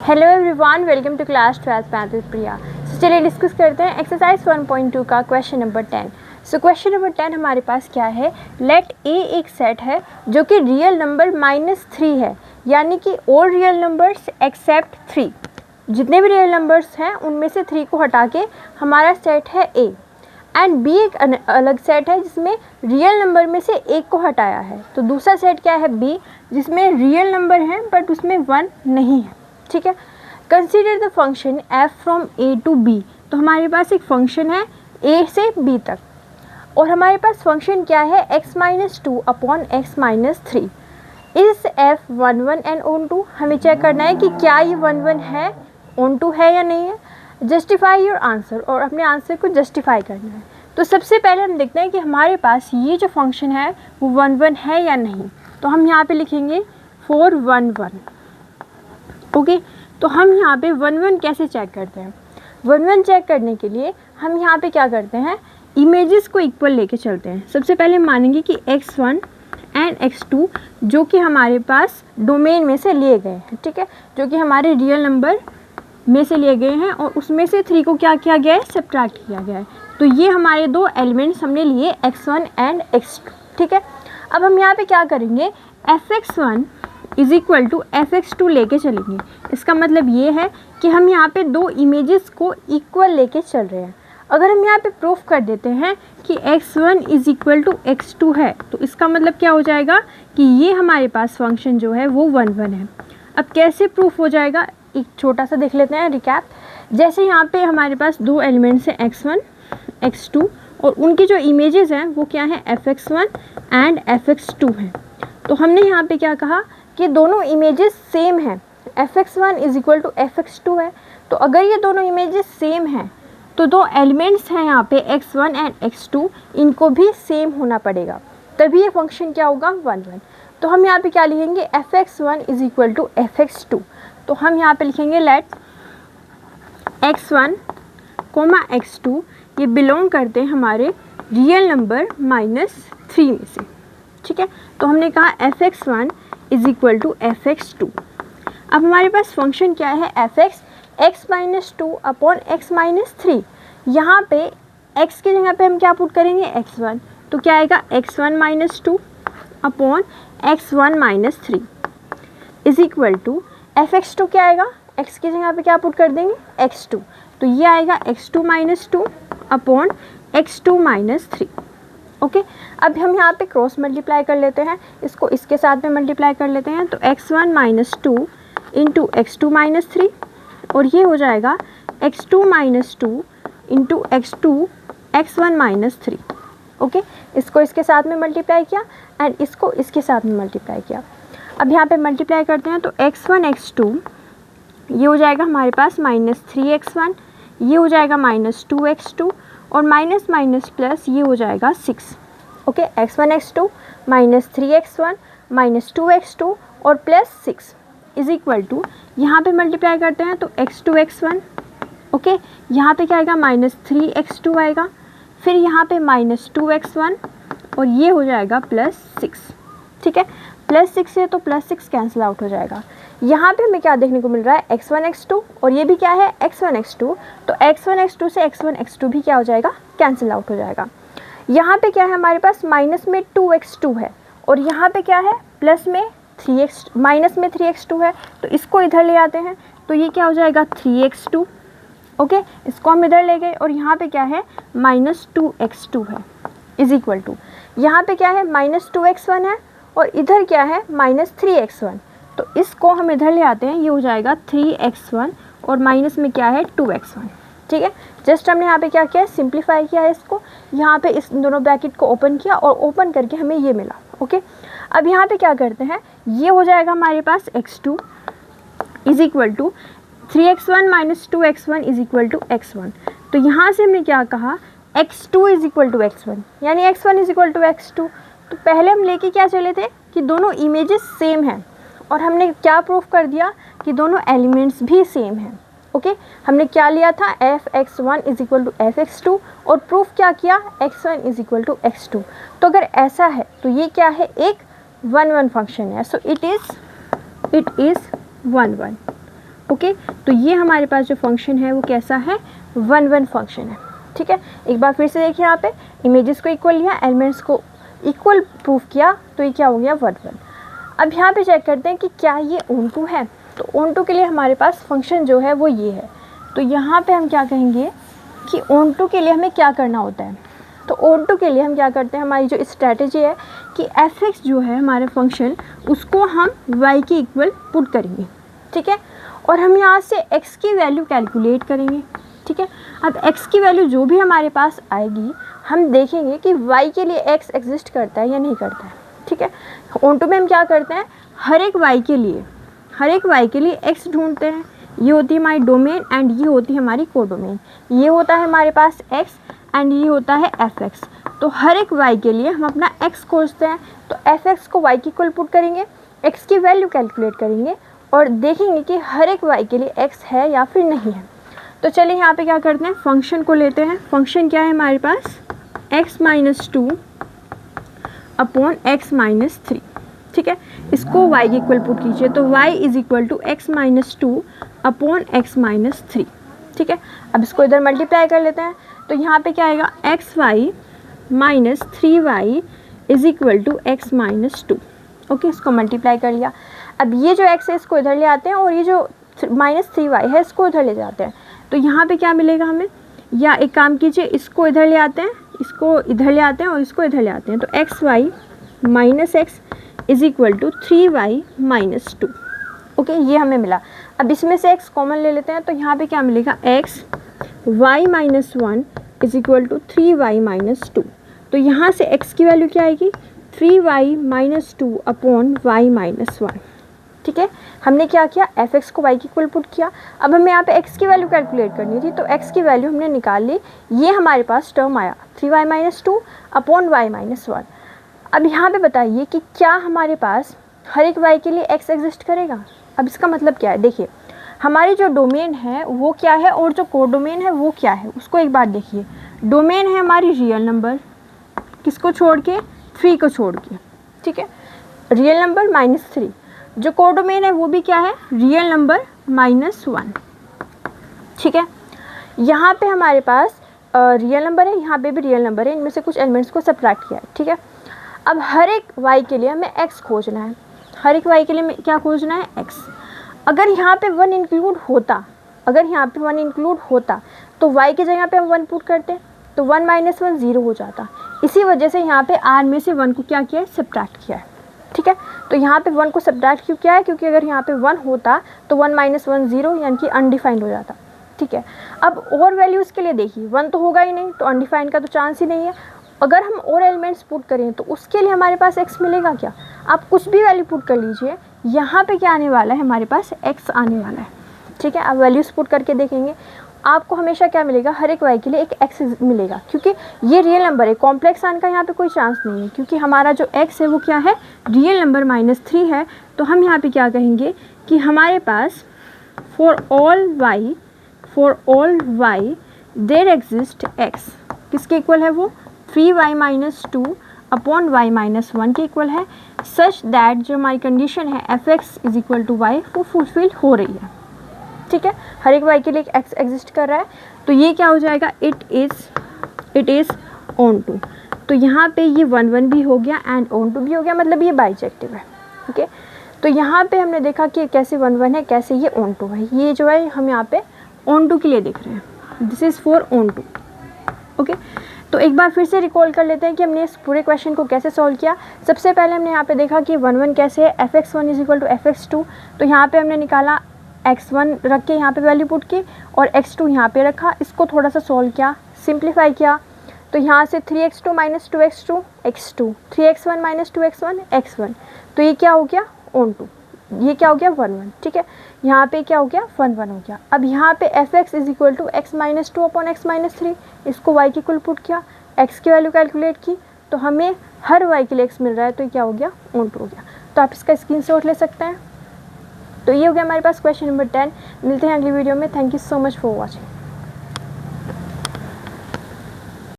Hello everyone, welcome to class 12 math with Priya. चलिए discuss करते हैं एक्सरसाइज 1.2 का question number 10। So question number 10 हमारे पास क्या है, लेट ए एक सेट है जो कि रियल नंबर -3 है, यानी कि ऑल रियल नंबर्स एक्सेप्ट 3। जितने भी रियल नंबर्स हैं उनमें से 3 को हटा के हमारा सेट है ए। एंड बी एक अलग सेट है जिसमें रियल नंबर में से एक को हटाया है। तो दूसरा सेट क्या है, बी, जिसमें रियल नंबर है बट उसमें 1 नहीं है। ठीक है, consider the function F from A to B. तो हमारे पास एक फंक्शन है ए से बी तक, और हमारे पास फंक्शन क्या है, x-2 अपॉन x-3। इस एफ 1 1 एंड ऑन 2 हमें चेक करना है कि क्या ये 1 1 है, ऑन 2 है या नहीं है। जस्टिफाई योर आंसर, और अपने आंसर को जस्टिफाई करना है। तो सबसे पहले हम देखते हैं कि हमारे पास ये जो फंक्शन है वो 1 1 है या नहीं। तो हम यहाँ पे लिखेंगे 4 1 1। ओके, तो हम यहाँ पे 1 1 कैसे चेक करते हैं। 1 1 चेक करने के लिए हम यहाँ पे क्या करते हैं, इमेजेस को इक्वल लेके चलते हैं। सबसे पहले मानेंगे कि x1 एंड x2 जो कि हमारे पास डोमेन में से लिए गए हैं, ठीक है, जो कि हमारे रियल नंबर में से लिए गए हैं, और उसमें से 3 को क्या किया गया है, सब्ट्रैक्ट किया गया है। तो ये हमारे दो एलिमेंट्स हमने लिए x1 एंड x2। ठीक है, अब हम यहाँ पे क्या करेंगे, fx1 is equal to fx2 लेके चलेंगे। इसका मतलब ये है कि हम यहाँ पे दो इमेजेस को इक्वल लेके चल रहे हैं। अगर हम यहाँ पे प्रूफ कर देते हैं कि x1 is equal to x2 है, तो इसका मतलब क्या हो जाएगा कि ये हमारे पास फंक्शन जो है वो 1 1 है। अब कैसे प्रूफ हो जाएगा, एक छोटा सा देख लेते हैं रिकैप। जैसे यहाँ पे हमारे पास दो एलिमेंट्स हैं x1 x2, और उनकी जो इमेजेस हैं वो क्या है, fx1 एंड fx2 हैं। तो हमने यहाँ पे क्या कहा कि दोनों इमेजेस सेम हैं, fx1 is equal to fx2 है। तो अगर ये दोनों इमेजेस सेम हैं तो दो एलिमेंट्स हैं यहाँ पे x1 एंड x2, इनको भी सेम होना पड़ेगा, तभी ये फंक्शन क्या होगा, 1 1। तो हम यहाँ पे क्या लिखेंगे, fx1 is equal to fx2। तो हम यहाँ पे लिखेंगे लेट x1 कोमा x2 ये बिलोंग करते हैं हमारे रियल नंबर -3 में से। ठीक है, तो हमने कहा fx1 is equal to fx2। अब हमारे पास फंक्शन क्या है, fx x-2 अपॉन x-3। यहाँ पे x की जगह पे हम क्या पुट करेंगे, x1। तो क्या आएगा, x1 - 2 upon x1 - 3 is equal to fx2 क्या आएगा, x की जगह पे क्या पुट कर देंगे, x2। तो ये आएगा x2 - 2 अपॉन x2 - 3। ओके, अब हम यहाँ पे क्रॉस मल्टीप्लाई कर लेते हैं, इसको इसके साथ में मल्टीप्लाई कर लेते हैं। तो x1 - 2 इंटू x2 - 3, और ये हो जाएगा x2 - 2 इंटू x1 - 3। ओके, इसको इसके साथ में मल्टीप्लाई किया एंड इसको इसके साथ में मल्टीप्लाई किया। अब यहाँ पे मल्टीप्लाई करते हैं, तो x1 x2 ये हो जाएगा हमारे पास -3x1, ये हो जाएगा -2x2, और माइनस माइनस प्लस ये हो जाएगा 6। Okay, x1 x2 -3x1 -2x2 और प्लस 6 इज इक्वल टू, यहाँ पे मल्टीप्लाई करते हैं तो x2 x1। ओके, यहाँ पे क्या आएगा, -3x2 आएगा, फिर यहाँ पे -2x1, और ये हो जाएगा +6। ठीक है, +6 है तो +6 कैंसिल आउट हो जाएगा। यहाँ पे हमें क्या देखने को मिल रहा है, x1 x2, और ये भी क्या है, x1 x2। तो x1 x2 से x1 x2 भी क्या हो जाएगा, कैंसिल आउट हो जाएगा। यहाँ पे क्या है, हमारे पास माइनस में 2x2 है, और यहाँ पे क्या है, प्लस में माइनस में 3x2 है। तो इसको इधर ले आते हैं, तो ये क्या हो जाएगा, 3x2। ओके, इसको हम इधर ले गए, और यहाँ पे क्या है, -2x2 है, इज इक्वल टू, यहाँ पे क्या है, -2x1 है, और इधर क्या है, -3x1। तो इसको हम इधर ले आते हैं, ये हो जाएगा 3x1, और माइनस में क्या है, 2x1। ठीक है, जस्ट हमने यहाँ पे क्या किया, सिंप्लीफाई किया है इसको, यहाँ पे इस दोनों ब्रैकेट को ओपन किया, और ओपन करके हमें ये मिला। ओके, अब यहाँ पे क्या करते हैं, ये हो जाएगा हमारे पास x2 is equal to 3x1 - 2x1 is equal to x1। तो यहाँ से हमने क्या कहा, x2 is equal to x1, यानी x1 is equal to x2। तो पहले हम लेके क्या चले थे कि दोनों इमेजेस सेम हैं, और हमने क्या प्रूफ कर दिया कि दोनों एलिमेंट्स भी सेम हैं। ओके, हमने क्या लिया था, fx1 is equal to fx2, और प्रूफ क्या किया, x1 is equal to x2। तो अगर ऐसा है तो ये क्या है, एक 1 1 फंक्शन है। So it is 1 1। ओके, तो ये हमारे पास जो फंक्शन है वो कैसा है, 1 1 फंक्शन है। ठीक है, एक बार फिर से देखिए, यहाँ पे इमेजेस को इक्वल लिया, एलिमेंट्स को इक्वल प्रूफ किया, तो ये क्या हो गया 1 1। अब यहाँ पे चेक करते हैं कि क्या ये ऑन टू है। तो ऑन टू के लिए हमारे पास फंक्शन जो है वो ये है। तो यहाँ पे हम क्या कहेंगे कि ऑन टू के लिए हमें क्या करना होता है। तो ऑन टू के लिए हम क्या करते हैं, हमारी जो स्ट्रैटेजी है कि f(x) जो है हमारे फंक्शन, उसको हम y के इक्वल पुट करेंगे। ठीक है, और हम यहाँ से x की वैल्यू कैलकुलेट करेंगे। ठीक है, अब x की वैल्यू जो भी हमारे पास आएगी, हम देखेंगे कि y के लिए x एग्जिस्ट करता है या नहीं करता है। ठीक है, ऑन टू में हम क्या करते हैं, हर एक y के लिए x ढूंढते हैं। ये होती है हमारी डोमेन एंड ये होती है हमारी कोडोमेन। ये होता है हमारे पास x एंड ये होता है f(x). तो हर एक y के लिए हम अपना x खोजते हैं। तो f(x) को y के इक्वल पुट करेंगे, x की वैल्यू कैलकुलेट करेंगे और देखेंगे कि हर एक y के लिए x है या फिर नहीं है। तो चलिए यहाँ पे क्या करते हैं, फंक्शन को लेते हैं। फंक्शन क्या है हमारे पास, x - 2 अपॉन x - 3। ठीक है, इसको y के इक्वल पुट कीजिए, तो y = x - 2 अपॉन x - 3। ठीक है, अब इसको इधर मल्टीप्लाई कर लेते हैं। तो यहाँ पे क्या आएगा, xy - 3y = x - 2। ओके, इसको मल्टीप्लाई कर लिया। अब ये जो x है इसको इधर ले आते हैं और ये जो -3y है इसको इधर ले जाते हैं। तो यहाँ पे क्या मिलेगा हमें, या एक काम कीजिए, इसको इधर ले आते हैं, इसको इधर ले आते हैं और इसको इधर ले आते हैं। तो xy - x = 3y - 2। ओके, ये हमें मिला। अब इसमें से x कॉमन ले लेते हैं। तो यहाँ पे क्या मिलेगा, x y - 1 = 3y - 2। तो यहाँ से x की वैल्यू क्या आएगी, 3y - 2 अपॉन y - 1। ठीक है, हमने क्या किया, f(x) को y के इक्वल पुट किया। अब हमें यहाँ पे x की वैल्यू कैलकुलेट करनी थी, तो x की वैल्यू हमने निकाल ली। ये हमारे पास टर्म आया 3y - 2 अपॉन y - 1। अब यहाँ पे बताइए कि क्या हमारे पास हर एक y के लिए x एग्जिस्ट करेगा। अब इसका मतलब क्या है, देखिए हमारी जो डोमेन है वो क्या है और जो कोडोमेन है वो क्या है, उसको एक बार देखिए। डोमेन है हमारी रियल नंबर, किसको छोड़ के, 3 को छोड़ के। ठीक है, रियल नंबर -3। जो कोडोमेन है वो भी क्या है, रियल नंबर -1। ठीक है, यहाँ पे हमारे पास रियल नंबर है, यहाँ पे भी रियल नंबर है, इनमें से कुछ एलिमेंट्स को सब्ट्रैक्ट किया है। ठीक है, अब हर एक y के लिए हमें x खोजना है। हर एक y के लिए क्या खोजना है, x। अगर यहाँ पे 1 इंक्लूड होता, तो y की जगह पे हम 1 पुट करते, तो 1 - 1 0 हो जाता। इसी वजह से यहाँ पे r में से 1 को क्या किया है, सब्ट्रैक्ट किया है। ठीक है, तो यहाँ पे 1 को सब्ट्रैक्ट क्यों किया है, क्योंकि अगर यहाँ पे 1 होता तो 1 - 1 0 यानी कि अनडिफाइंड हो जाता। ठीक है, अब और वैल्यूज़ के लिए देखिए, 1 तो होगा ही नहीं, तो अनडिफाइंड का तो चांस ही नहीं है। अगर हम और एलिमेंट्स पुट करें तो उसके लिए हमारे पास x मिलेगा क्या, आप कुछ भी वैल्यू पुट कर लीजिए, यहाँ पे क्या आने वाला है, हमारे पास x आने वाला है। ठीक है, आप वैल्यूज़ पुट करके देखेंगे, आपको हमेशा क्या मिलेगा, हर एक y के लिए एक x मिलेगा, क्योंकि ये रियल नंबर है। कॉम्प्लेक्स आने का यहाँ पे कोई चांस नहीं है, क्योंकि हमारा जो x है वो क्या है, रियल नंबर -3 है। तो हम यहाँ पे क्या कहेंगे कि हमारे पास for all y there exist x, किसके इक्वल है वो, 3y - 2 अपॉन y - 1 के इक्वल है, सच दैट जो हमारी कंडीशन है f(x) = y वो फुलफिल हो रही है। ठीक है, हर एक y के लिए x एग्जिस्ट कर रहा है। तो ये क्या हो जाएगा, इट इज़ ऑन टू। तो यहाँ पे ये 1 1 भी हो गया एंड ऑन टू भी हो गया, मतलब ये बाइजेक्टिव है। ओके, तो यहाँ पे हमने देखा कि कैसे 1 1 है, कैसे ये ऑन टू है। ये जो है हम यहाँ पे ऑन टू के लिए देख रहे हैं, this is for on two. Okay, तो एक बार फिर से रिकॉल कर लेते हैं कि हमने इस पूरे क्वेश्चन को कैसे सॉल्व किया। सबसे पहले हमने यहाँ पे देखा कि 1 1 कैसे है, f(x1) = f(x2). तो यहाँ पे हमने निकाला, x1 रख के यहाँ पे वैल्यू पुट की और x2 यहाँ पे रखा, इसको थोड़ा सा सॉल्व किया, सिंप्लीफाई किया। तो यहाँ से 3x2 - 2x2 x2, 3x1 - 2x1 x1। तो ये क्या हो गया, ऑन टू। ये क्या हो गया, 1 1। ठीक है, यहाँ पे क्या हो गया, 1 1 हो गया। अब यहाँ पे f(x) = x - 2 अपॉन x - 3, इसको y के इक्वल पुट किया, x की वैल्यू कैलकुलेट की, तो हमें हर y के लिए x मिल रहा है। तो ये क्या हो गया, ऑन टू हो गया। तो आप इसका स्क्रीनशॉट ले सकते हैं। तो ये हो गया हमारे पास क्वेश्चन नंबर 10। मिलते हैं अगली वीडियो में। Thank you so much for watching.